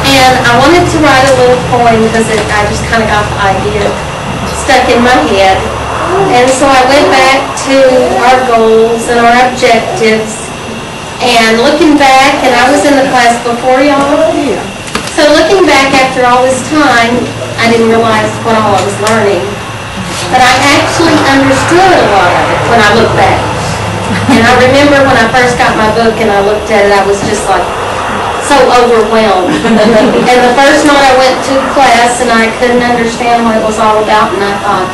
And I wanted to write a little poem because I just kind of got the idea stuck in my head. And so I went back to our goals and our objectives, and looking back, and I was in the class before y'all, so looking back after all this time, I didn't realize what all I was learning, but I actually understood a lot of it when I look back. And I remember when I first got my book and I looked at it, I was just like so overwhelmed. And the first night I went to class and I couldn't understand what it was all about, and I thought,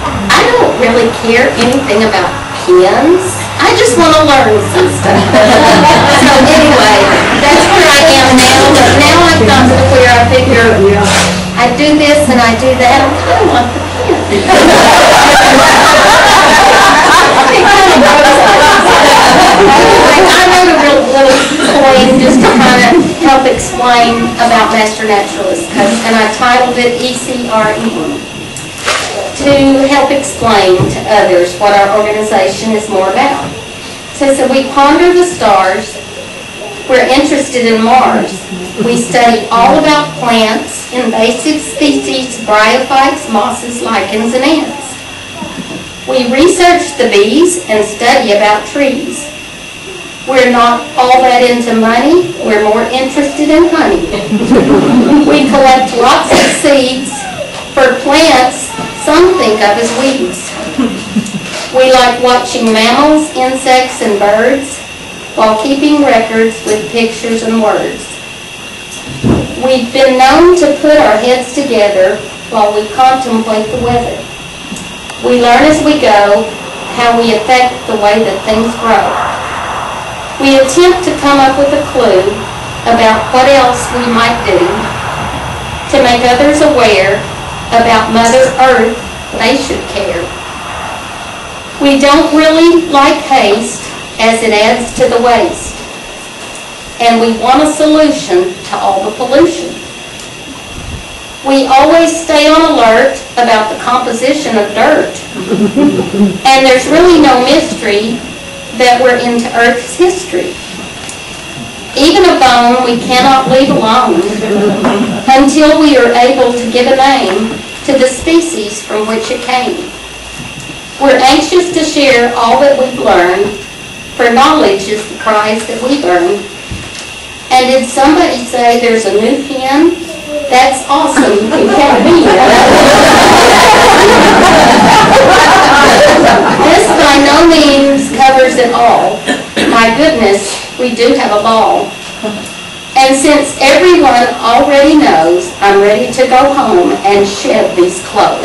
I don't really care anything about pens. I just want to learn some stuff. So anyway, that's where I am now. But now I've gotten to where I figure I do this and I do that. I'm kind of like the pen. I wrote a real little poem just to kind of help explain about Master Naturalist, and I titled it ECRE, to help explain to others what our organization is more about. So we ponder the stars, we're interested in Mars, we study all about plants, invasive species, bryophytes, mosses, lichens, and ants. We research the bees and study about trees. We're not all that into money, we're more interested in honey. We collect lots of seeds for plants some think of as weeds. We like watching mammals, insects, and birds while keeping records with pictures and words. We've been known to put our heads together while we contemplate the weather. We learn as we go how we affect the way that things grow. We attempt to come up with a clue about what else we might do to make others aware about Mother Earth. They should care. We don't really like haste as it adds to the waste. And we want a solution to all the pollution. We always stay on alert about the composition of dirt. And there's really no mystery that we're into Earth's history. Even a bone we cannot leave alone until we are able to give a name to the species from which it came. We're anxious to share all that we've learned, for knowledge is the prize that we've earned. And did somebody say there's a new pen? That's awesome. You can't beat it. This by no means covers it all. My goodness, we do have a ball. And since everyone already knows, I'm ready to go home and shed these clothes.